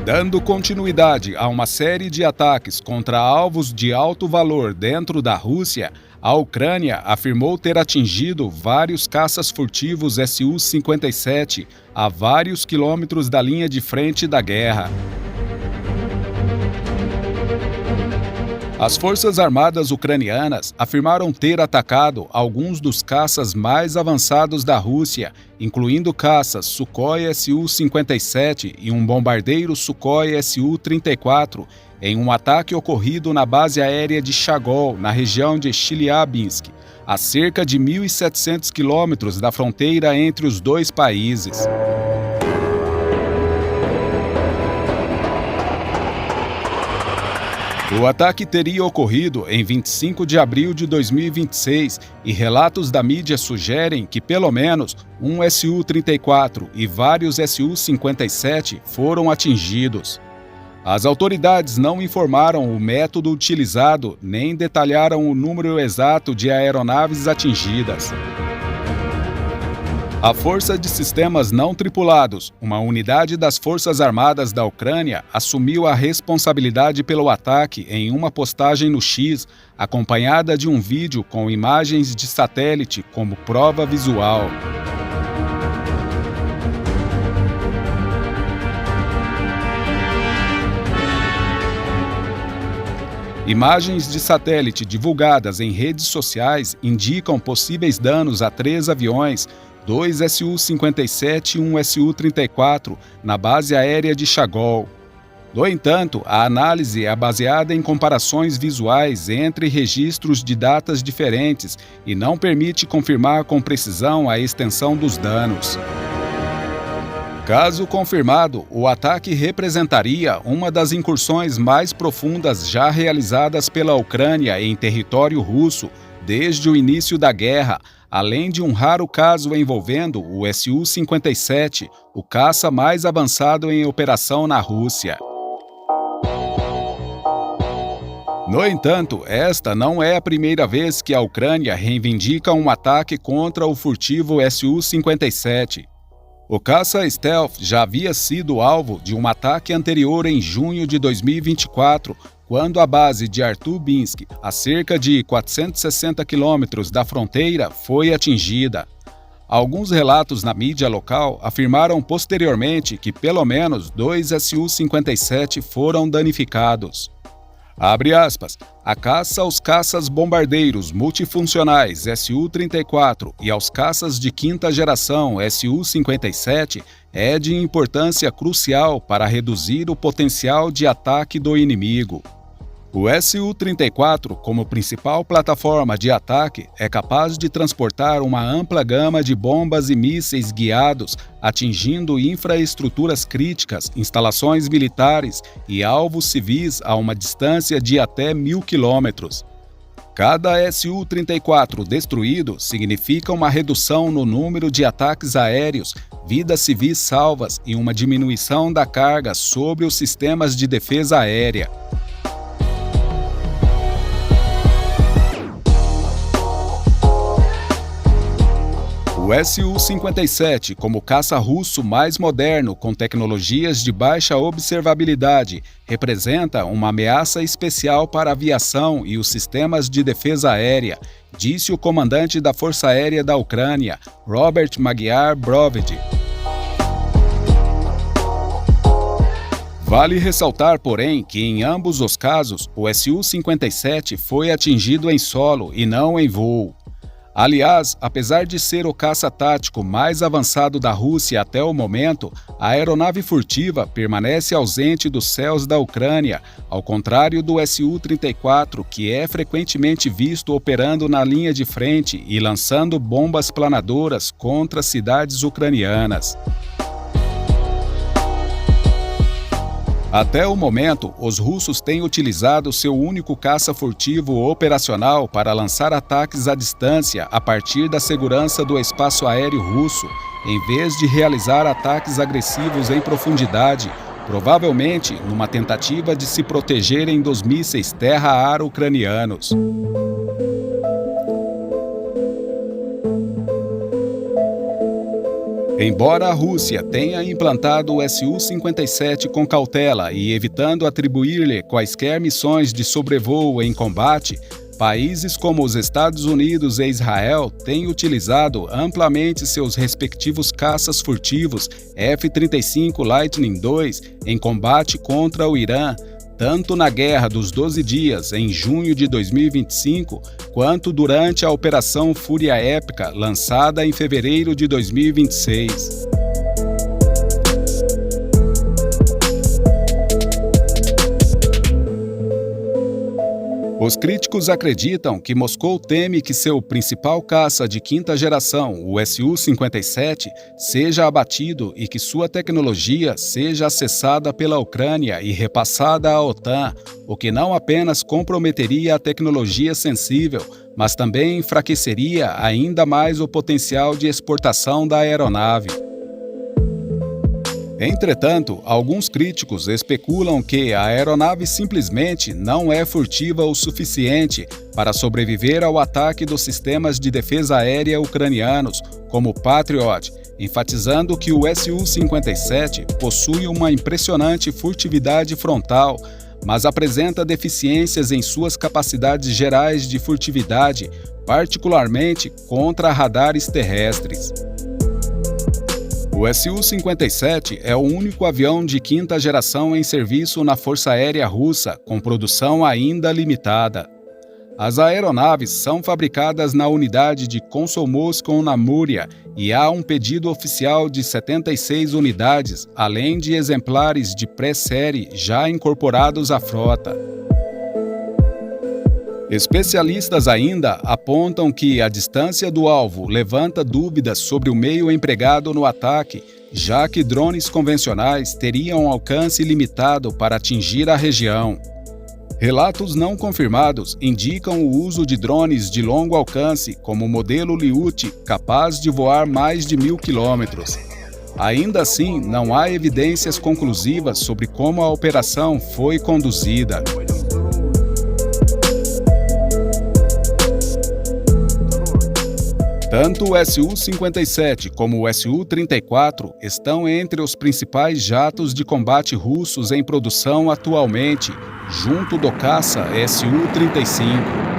Dando continuidade a uma série de ataques contra alvos de alto valor dentro da Rússia, a Ucrânia afirmou ter atingido vários caças furtivos Su-57 a vários quilômetros da linha de frente da guerra. As Forças Armadas ucranianas afirmaram ter atacado alguns dos caças mais avançados da Rússia, incluindo caças Sukhoi Su-57 e um bombardeiro Sukhoi Su-34, em um ataque ocorrido na base aérea de Chagol, na região de Chelyabinsk, a cerca de 1.700 quilômetros da fronteira entre os dois países. O ataque teria ocorrido em 25 de abril de 2026 e relatos da mídia sugerem que pelo menos um Su-34 e vários Su-57 foram atingidos. As autoridades não informaram o método utilizado nem detalharam o número exato de aeronaves atingidas. A Força de Sistemas Não Tripulados, uma unidade das Forças Armadas da Ucrânia, assumiu a responsabilidade pelo ataque em uma postagem no X, acompanhada de um vídeo com imagens de satélite como prova visual. Imagens de satélite divulgadas em redes sociais indicam possíveis danos a 3 aviões, 2 Su-57 e um Su-34, na base aérea de Chagol. No entanto, a análise é baseada em comparações visuais entre registros de datas diferentes e não permite confirmar com precisão a extensão dos danos. Caso confirmado, o ataque representaria uma das incursões mais profundas já realizadas pela Ucrânia em território russo desde o início da guerra, além de um raro caso envolvendo o Su-57, o caça mais avançado em operação na Rússia. No entanto, esta não é a primeira vez que a Ucrânia reivindica um ataque contra o furtivo Su-57. O caça stealth já havia sido alvo de um ataque anterior em junho de 2024, quando a base de Artubinsk, a cerca de 460 quilômetros da fronteira, foi atingida. Alguns relatos na mídia local afirmaram posteriormente que pelo menos 2 Su-57 foram danificados. Abre aspas, a caça aos caças bombardeiros multifuncionais Su-34 e aos caças de quinta geração Su-57 é de importância crucial para reduzir o potencial de ataque do inimigo. O Su-34, como principal plataforma de ataque, é capaz de transportar uma ampla gama de bombas e mísseis guiados, atingindo infraestruturas críticas, instalações militares e alvos civis a uma distância de até 1.000 quilômetros. Cada Su-34 destruído significa uma redução no número de ataques aéreos, vidas civis salvas e uma diminuição da carga sobre os sistemas de defesa aérea. O Su-57, como caça russo mais moderno com tecnologias de baixa observabilidade, representa uma ameaça especial para a aviação e os sistemas de defesa aérea, disse o comandante da Força Aérea da Ucrânia, Robert Magyar Broved. Vale ressaltar, porém, que em ambos os casos, o Su-57 foi atingido em solo e não em voo. Aliás, apesar de ser o caça tático mais avançado da Rússia até o momento, a aeronave furtiva permanece ausente dos céus da Ucrânia, ao contrário do Su-34, que é frequentemente visto operando na linha de frente e lançando bombas planadoras contra cidades ucranianas. Até o momento, os russos têm utilizado seu único caça furtivo operacional para lançar ataques à distância a partir da segurança do espaço aéreo russo, em vez de realizar ataques agressivos em profundidade, provavelmente numa tentativa de se protegerem dos mísseis terra-ar ucranianos. Embora a Rússia tenha implantado o Su-57 com cautela e evitando atribuir-lhe quaisquer missões de sobrevoo em combate, países como os Estados Unidos e Israel têm utilizado amplamente seus respectivos caças furtivos F-35 Lightning II em combate contra o Irã, tanto na Guerra dos 12 Dias, em junho de 2025, quanto durante a Operação Fúria Épica, lançada em fevereiro de 2026. Os críticos acreditam que Moscou teme que seu principal caça de quinta geração, o Su-57, seja abatido e que sua tecnologia seja acessada pela Ucrânia e repassada à OTAN, o que não apenas comprometeria a tecnologia sensível, mas também enfraqueceria ainda mais o potencial de exportação da aeronave. Entretanto, alguns críticos especulam que a aeronave simplesmente não é furtiva o suficiente para sobreviver ao ataque dos sistemas de defesa aérea ucranianos, como o Patriot, enfatizando que o Su-57 possui uma impressionante furtividade frontal, mas apresenta deficiências em suas capacidades gerais de furtividade, particularmente contra radares terrestres. O Su-57 é o único avião de quinta geração em serviço na Força Aérea Russa, com produção ainda limitada. As aeronaves são fabricadas na unidade de Komsomolsk-on-Amur e há um pedido oficial de 76 unidades, além de exemplares de pré-série já incorporados à frota. Especialistas ainda apontam que a distância do alvo levanta dúvidas sobre o meio empregado no ataque, já que drones convencionais teriam alcance limitado para atingir a região. Relatos não confirmados indicam o uso de drones de longo alcance, como o modelo Lyuts, capaz de voar mais de 1.000 quilômetros. Ainda assim, não há evidências conclusivas sobre como a operação foi conduzida. Tanto o Su-57 como o Su-34 estão entre os principais jatos de combate russos em produção atualmente, junto do caça Su-35.